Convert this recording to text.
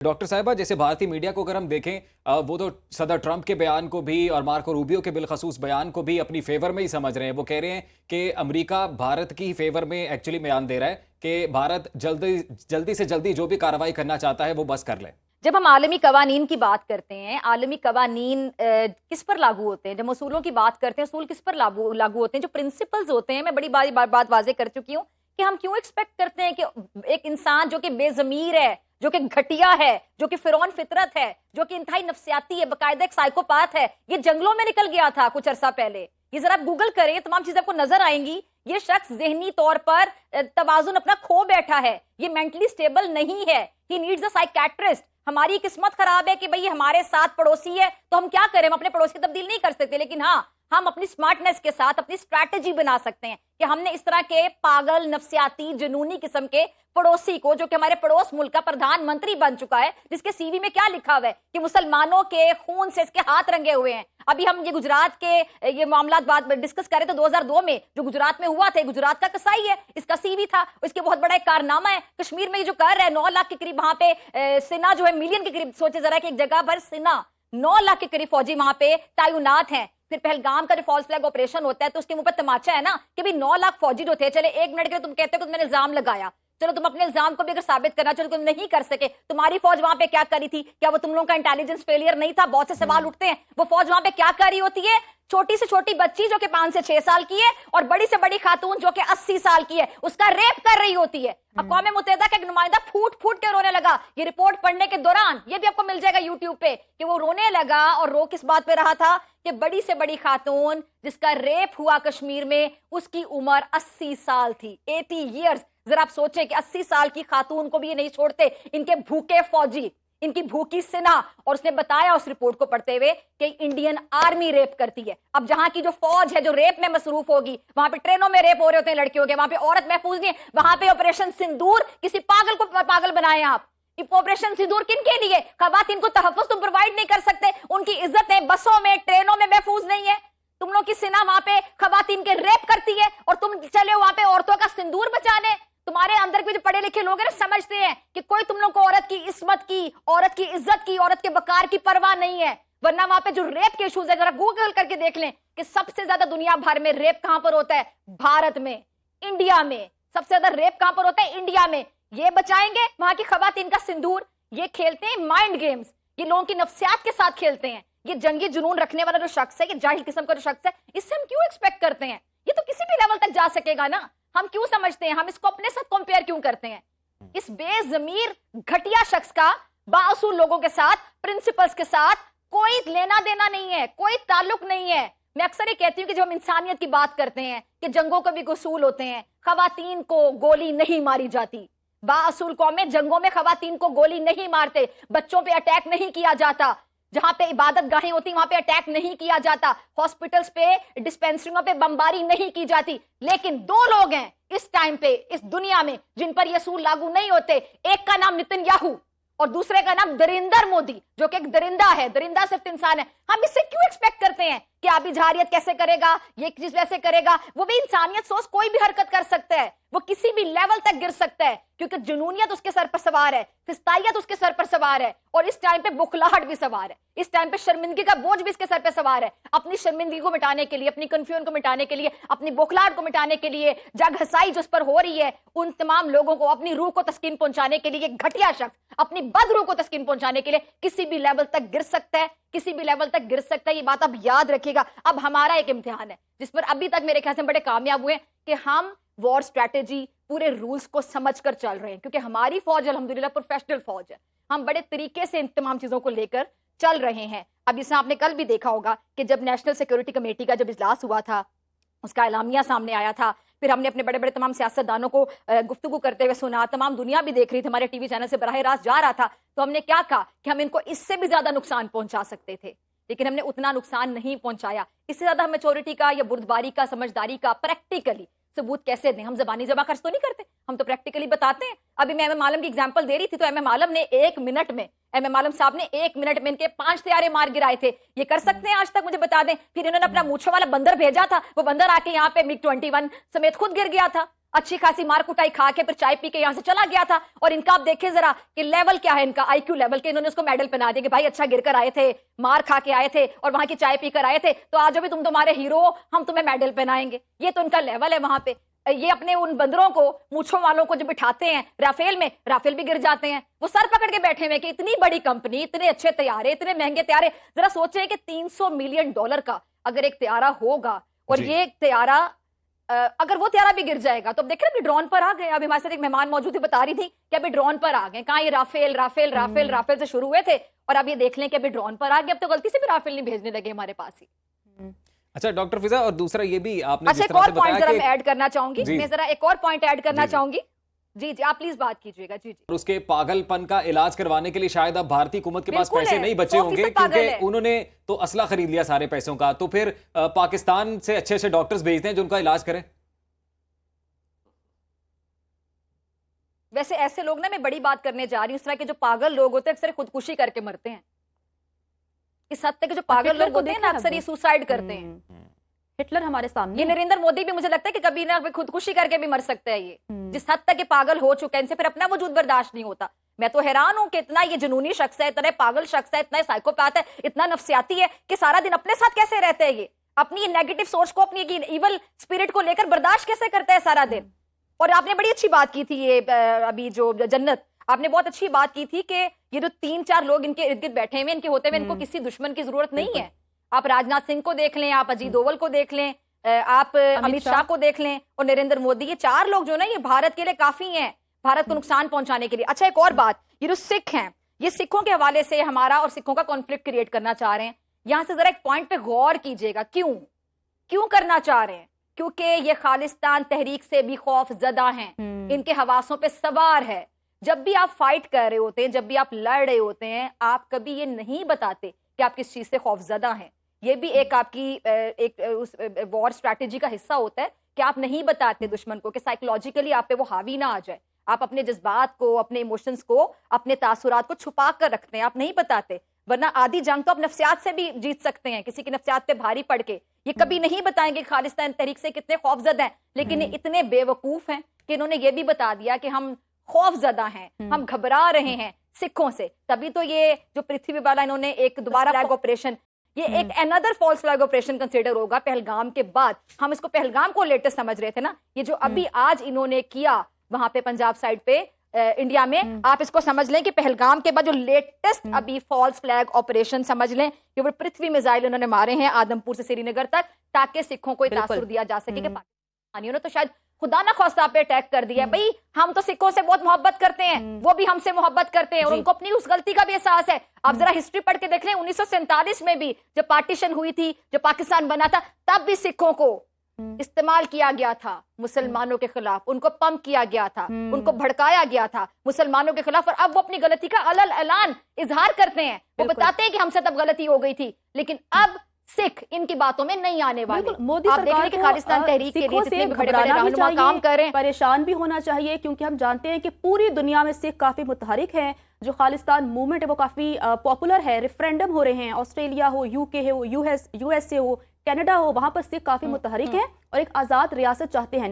Doctor साहिबा, जैसे भारतीय मीडिया को अगर हम देखें, वो तो सदर ट्रंप के बयान को भी और मार्को रूबियो के बिलखसूस बयान को भी अपनी फेवर में ही समझ रहे हैं। वो कह रहे हैं कि अमेरिका भारत की फेवर में एक्चुअली बयान दे रहा है कि भारत जल्दी से जल्दी जो भी कार्रवाई करना चाहता है वो बस कर ले। जब हम आलमी कवानीन की बात करते हैं, आलमी कवानीन किस पर लागू होते हैं? जब उसूलों की बात करते हैं, उसूल किस पर लागू होते हैं? जो प्रिंसिपल्स होते हैं, मैं बड़ी बात वाजे कर चुकी हूँ कि हम क्यों एक्सपेक्ट करते हैं कि एक इंसान जो कि बेजमीर है, जो कि घटिया है, जो कि फिरौन फितरत है, जो कि इंतहाई नफ्सियाती है, बाकायदा एक साइकोपाथ है, ये जंगलों में निकल गया था कुछ अरसा पहले। ये जरा आप गूगल करें, तमाम चीजें आपको नजर आएंगी। ये शख्स ज़हनी तौर पर तवाजुन अपना खो बैठा है, ये मेंटली स्टेबल नहीं है। He needs a psychiatrist. हमारी किस्मत खराब है कि भाई हमारे साथ पड़ोसी है, तो हम क्या करें? हम अपने पड़ोसी की तब्दील नहीं कर सकते, लेकिन हाँ, हम अपनी स्मार्टनेस के साथ अपनी स्ट्रैटेजी बना सकते हैं कि हमने इस तरह के पागल, नफ्सियाती, जुनूनी किस्म के पड़ोसी को, जो कि हमारे पड़ोस मुल्क का प्रधानमंत्री बन चुका है, जिसके सीवी में क्या लिखा हुआ है कि मुसलमानों के खून से इसके हाथ रंगे हुए हैं। अभी हम ये गुजरात के ये मामला बात डिस्कस करें तो 2002 में जो गुजरात में हुआ था, गुजरात का कसाई है, इसका सीवी था, इसके बहुत बड़ा एक कारनामा है। कश्मीर में जो कर रहा है, 9 लाख के करीब वहां पे सेना जो है, मिलियन के करीब, सोचे जरा कि एक जगह पर सेना 9 लाख के करीब फौजी वहां पे तैनात हैं। फिर पहलगाम का जो फॉल्स फ्लैग ऑपरेशन होता है, तो उसके मुंह पर तमाचा है ना कि भाई 9 लाख फौजी जो थे, चले 1 मिनट के लिए तुम कहते हो कि मैंने इल्जाम लगाया, चलो तुम अपने इल्जाम को भी अगर साबित करना चलो तुम नहीं कर सके, तुम्हारी फौज वहां पे क्या करी थी? क्या वो तुम लोगों का इंटेलिजेंस फेलियर नहीं था? बहुत से सवाल उठते हैं। वो फौज वहां पे क्या कर रही होती है? छोटी से छोटी बच्ची जो कि 5 से 6 साल की है और बड़ी से बड़ी खातून जो कि 80 साल की है, उसका रेप कर रही होती है। अक़वाम मुत्तहिदा का एक नुमाइंदा फूट फूट के रोने लगा ये रिपोर्ट पढ़ने के दौरान। ये भी आपको मिल जाएगा यूट्यूब पे कि वो रोने लगा, और रो किस बात पे रहा था कि बड़ी से बड़ी खातून जिसका रेप हुआ कश्मीर में, उसकी उम्र 80 साल थी, 80 ईयर्स। जरा आप सोचें कि 80 साल की खातून को भी ये नहीं छोड़ते इनके भूखे फौजी, इनकी भूखी सेना। और उसने बताया उस रिपोर्ट को पढ़ते हुए कि इंडियन आर्मी रेप करती है। अब जहां की जो फौज है जो रेप में मसरूफ होगी, वहां पे ट्रेनों में रेप हो रहे होते हैं लड़कियों के, वहां पे औरत महफूज नहीं है। वहां पे ऑपरेशन सिंदूर, किसी पागल को पागल बनाए आप। ऑपरेशन सिंदूर किन के लिए? खवातीन को तहफ्फुज़ तुम प्रोवाइड नहीं कर सकते, उनकी इज्जतें बसों में, ट्रेनों में महफूज नहीं है। तुम लोग की सेना वहां पे खवातीन के रेप करती है और तुम चले वहां पे औरतों का सिंदूर बचाने। तुम्हारे अंदर के जो पढ़े लिखे लोग हैं ना, समझते हैं कि कोई तुम लोग को औरत की इस्मत की, औरत की इज्जत की, औरत के वकार की परवाह नहीं है। वरना वहां पे जो रेप के इश्यूज है, जरा गूगल करके देख लें कि सबसे ज्यादा दुनिया भर में रेप कहां पर होता है? भारत में, इंडिया में। सबसे ज्यादा रेप कहां पर होता है? इंडिया में। ये बचाएंगे वहां की खवातीन का सिंदूर? ये खेलते हैं माइंड गेम्स, ये लोगों की नफ्सियात के साथ खेलते हैं। ये जंगी जुनून रखने वाला जो शख्स है, ये जाहिल किस्म का जो शख्स है, इससे हम क्यों एक्सपेक्ट करते हैं? ये तो किसी भी लेवल तक जा सकेगा ना। हम क्यों समझते हैं, हम इसको अपने साथ कंपेयर क्यों करते हैं? इस बेजमीर घटिया शख्स का बाअसूल लोगों के साथ, प्रिंसिपल्स के साथ कोई लेना देना नहीं है, कोई ताल्लुक नहीं है। मैं अक्सर ये कहती हूँ कि जब हम इंसानियत की बात करते हैं कि जंगों के भी उसूल होते हैं, खवातीन को गोली नहीं मारी जाती। बाअसूल कौमें जंगों में खवातीन को गोली नहीं मारते, बच्चों पे अटैक नहीं किया जाता, जहां पे इबादत गाहें होती वहां पे अटैक नहीं किया जाता, हॉस्पिटल्स पे, डिस्पेंसरियों पे बमबारी नहीं की जाती। लेकिन 2 लोग हैं इस टाइम पे इस दुनिया में जिन पर ये असूल लागू नहीं होते। एक का नाम नेतन्याहू और दूसरे का नाम नरेंद्र मोदी, जो कि एक दरिंदा है, दरिंदा सिर्फ इंसान है। हम इससे क्यों एक्सपेक्ट करते हैं कि आबिजारियत कैसे करेगा, ये चीज वैसे करेगा? वो भी इंसानियत सोच, कोई भी हरकत कर सकता है, वो किसी भी लेवल तक गिर सकता है, क्योंकि जुनूनियत उसके सर पर सवार है, फिस्तायत उसके सर पर सवार है, और इस टाइम पे बुखलाहट भी सवार है, इस टाइम पे शर्मिंदगी का बोझ भी इसके सर पे सवार है। अपनी शर्मिंदगी को मिटाने के लिए, अपनी कंफ्यूजन को मिटाने के लिए, अपनी बुखलाहट को मिटाने के लिए, जग हसाई जो उस पर हो रही है, उन तमाम लोगों को अपनी रूह को तस्कीन पहुंचाने के लिए, घटिया शख्स अपनी बद रूह को तस्कीन पहुंचाने के लिए किसी भी लेवल तक गिर सकता है, किसी भी लेवल तक गिर सकता है। ये बात आप याद रखिएगा। अब हमारा एक इम्तिहान है जिस पर अभी तक मेरे ख्याल से बड़े कामयाब हुए कि हम वॉर स्ट्रैटेजी, पूरे रूल्स को समझकर चल रहे हैं, क्योंकि हमारी फौज अल्हम्दुलिल्लाह प्रोफेशनल फौज है। हम बड़े तरीके से इन तमाम चीजों को लेकर चल रहे हैं। अब इसमें आपने कल भी देखा होगा कि जब नेशनल सिक्योरिटी कमेटी का जब इजलास हुआ था, उसका एलामिया सामने आया था, फिर हमने अपने बड़े बड़े तमाम सियासतदानों को गुफ्तगू करते हुए सुना, तमाम दुनिया भी देख रही थी, हमारे टीवी चैनल से बराह रास्त जा रहा था, तो हमने क्या कहा कि हम इनको इससे भी ज्यादा नुकसान पहुंचा सकते थे, लेकिन हमने उतना नुकसान नहीं पहुंचाया। इससे ज्यादा हम मैच्योरिटी का या बुर्दबारी का, समझदारी का प्रैक्टिकली सबूत कैसे दें? हम जबानी जमा खर्च तो नहीं करते, ہم تو پریکٹیکلی بتاتے ہیں. ابھی میں ایم عالم کی ایگزامپل دے رہی تھی تو ایم عالم نے 1 منٹ میں ایم عالم صاحب نے 1 منٹ میں ان کے 5 طیارے مار گرائے تھے. یہ کر سکتے ہیں آج تک؟ مجھے بتا دیں. پھر انہوں نے اپنا مونچھوں والا بندر بھیجا تھا, وہ بندر آ کے یہاں پہ MiG 21 سمیت خود گر گیا تھا, اچھی خاصی مار کٹائی کھا کے پھر چائے پی کے یہاں سے چلا گیا تھا. اور ان کا آپ دیکھیں ذرا کہ لیول کیا ہے ان کا, IQ لیول کے. انہوں نے اس کو میڈل پہنا دیا کہ بھائی اچھا گر کر آئے تھے, مار کھا کے آئے تھے اور وہاں کی چائے پی کر آئے تھے, تو آج بھی تم تمہارے ہیرو ہو, ہم تمہیں میڈل پہنائیں گے. یہ تو ان کا لیول ہے وہاں پہ. یہ اپنے ان بندروں کو, مونچھوں والوں کو جو بٹھاتے ہیں رافیل میں, رافیل بھی گر جاتے ہیں. وہ سر پکڑ کے بیٹھے ہوئے کہ اتنی بڑی کمپنی, اتنے اچھے طیارے, اتنے مہنگے طیارے. ذرا سوچیں کہ $300 ملین کا اگر ایک طیارہ ہوگا اور یہ طیارہ اگر وہ طیارہ بھی گر جائے گا تو اب دیکھیں ابھی ڈرون پر آ گئے. ابھی ہمارے ساتھ ایک مہمان موجود تھی, بتا رہی تھی کہ ابھی ڈرون پر آ گئے. کہاں یہ رافیل رافیل رافیل رافیل سے شروع ہوئے تھے اور اب یہ دیکھ لیں کہ ابھی ڈرون پر آ گئے. اب تو غلطی سے بھی رافیل نہیں بھیجنے لگے ہمارے پاس ہی. اچھا ڈاکٹر فضا, اور دوسرا یہ بھی آپ نے اچھا ایک اور پوائنٹ ذرا میں ایڈ کرنا چاہوں گی, میں ذرا ایک اور پوائنٹ ایڈ کرنا چاہوں گی. جی جی آپ پلیز بات کیجئے گا. جی جی. اس کے پاگل پن کا علاج کروانے کے لیے شاید اب بھارتی حکومت کے پاس پیسے نہیں بچے ہوں گے, کیونکہ انہوں نے تو اسلحہ خرید لیا سارے پیسوں کا. تو پھر پاکستان سے اچھے اچھے ڈاکٹرز بھیجتے ہیں جو ان کا علاج کریں. ویسے ایسے لوگ نا, میں بڑی بات کرنے جا رہی ہوں, اس طرح کے جو پاگل لوگ ہوتے ہیں اکثر خودکشی کر کے مرتے ہیں. اس حد تک کہ جو پاگل لوگ ہوتے ہیں نا اکثر یہ سوسائڈ کرتے ہیں. ہٹلر ہمارے سامنے, یہ نریندر مودی بھی مجھے لگتا ہے کہ کبھی نہ خودکشی کر کے بھی مر سکتا ہے. یہ جس حد تک یہ پاگل ہو چکا ہے, ان سے پھر اپنا وجود برداشت نہیں ہوتا. میں تو حیران ہوں کہ اتنا یہ جنونی شخص ہے, اتنا پاگل شخص ہے, اتنا سائیکوپیتھ ہے, اتنا نفسیاتی ہے کہ سارا دن اپنے ساتھ کیسے رہتے ہیں. یہ اپنی نیگیٹو سوچ کو, اپنی ایول اسپرٹ کو لے کر برداشت کیسے کرتا ہے سارا دن. اور آپ نے بڑی اچھی بات کی تھی, یہ ابھی جو جنت آپ نے بہت اچھی بات کی تھی کہ یہ جو 3-4 لوگ ان کے ارد گرد بیٹھے ہوئے, ان کے ہوتے ہوئے ان کو کسی دشمن کی ضرورت نہیں ہے. آپ راجناتھ سنگھ کو دیکھ لیں, آپ اجیت دوول کو دیکھ لیں, آپ امت شاہ کو دیکھ لیں اور نریندر مودی, یہ 4 لوگ جو نا یہ بھارت کے لیے کافی ہیں, بھارت کو نقصان پہنچانے کے لیے. اچھا ایک اور بات, یہ جو سکھ ہیں, یہ سکھوں کے حوالے سے ہمارا اور سکھوں کا کانفلکٹ کریٹ کرنا چاہ رہے ہیں. یہاں سے ذرا ایک پوائنٹ پہ غور کیجئے گا. کیوں کرنا چاہ رہے ہیں؟ کیونکہ یہ خالصتان تحریک سے بھی خوف زدہ ہیں, ان کے حواسوں پہ سوار ہے. جب بھی آپ فائٹ کر رہے ہوتے ہیں, جب بھی آپ لڑ رہے ہوتے ہیں, آپ کبھی یہ نہیں بتاتے کہ آپ کس چیز سے خوف زدہ ہیں. یہ بھی ایک آپ کی ایک وار اسٹریٹجی کا حصہ ہوتا ہے کہ آپ نہیں بتاتے دشمن کو کہ سائیکولوجیکلی آپ پہ وہ حاوی نہ آ جائے. آپ اپنے جذبات کو, اپنے ایموشنز کو, اپنے تاثرات کو چھپا کر رکھتے ہیں, آپ نہیں بتاتے. ورنہ آدھی جنگ تو آپ نفسیات سے بھی جیت سکتے ہیں, کسی کی نفسیات پہ بھاری پڑ کے. یہ کبھی نہیں بتائیں گے خالصتان تحریک سے کتنے خوف زدہ ہیں, لیکن یہ اتنے بے وقوف ہیں کہ انہوں نے یہ بھی بتا دیا کہ ہم خوف زدہ ہیں, ہم گھبرا رہے ہیں سکھوں سے. تبھی تو یہ جو پرتھوی والا انہوں نے ایک دوبارہ فلیگ آپریشن, یہ ایک another false flag operation consider ہوگا پہلگام کے بعد. ہم اس کو پہلگام کو لیٹسٹ سمجھ رہے تھے نا, یہ جو ابھی آج انہوں نے کیا وہاں پہ پنجاب سائڈ پہ انڈیا میں, آپ اس کو سمجھ لیں کہ پہلگام کے بعد جو لیٹسٹ ابھی فالس فلیگ آپریشن سمجھ لیں کہ وہ پرتھوی میزائل انہوں نے مارے ہیں آدمپور سے سری نگر تک, تاکہ سکھوں کو تاثر دیا جا سکے کہ پاکستانیوں نے تو شاید خدا نہ خواستہ پہ اٹیک کر دیا. بھائی ہم تو سکھوں سے بہت محبت کرتے ہیں, وہ بھی ہم سے محبت کرتے ہیں, اور ان کو اپنی اس غلطی کا بھی احساس ہے. آپ ذرا ہسٹری پڑھ کے دیکھ لیں, 1947 میں بھی جب پارٹیشن ہوئی تھی, جب پاکستان بنا تھا, تب بھی سکھوں کو استعمال کیا گیا تھا مسلمانوں کے خلاف, ان کو پمپ کیا گیا تھا, ان کو بھڑکایا گیا تھا مسلمانوں کے خلاف. اور اب وہ اپنی غلطی کا علل اعلان اظہار کرتے ہیں, وہ بتاتے ہیں کہ ہم سے تب غلطی ہو گئی تھی, لیکن اب سکھ ان کی باتوں میں نہیں آنے والے. مودی آپ دیکھ لیں کہ خالصتان تحریک کے لیے جتنے بڑے بڑے رہنما کام کر رہے ہیں, پریشان بھی ہونا چاہیے, کیونکہ ہم جانتے ہیں کہ پوری دنیا میں سکھ کافی متحرک ہیں. جو خالصتان موومنٹ ہے وہ کافی پاپولر ہے, ریفرینڈم ہو رہے ہیں, آسٹریلیا ہو, UK ہو, US ہو, کینیڈا ہو, وہاں پر سکھ کافی متحرک ہیں اور ایک آزاد ریاست چاہتے ہیں.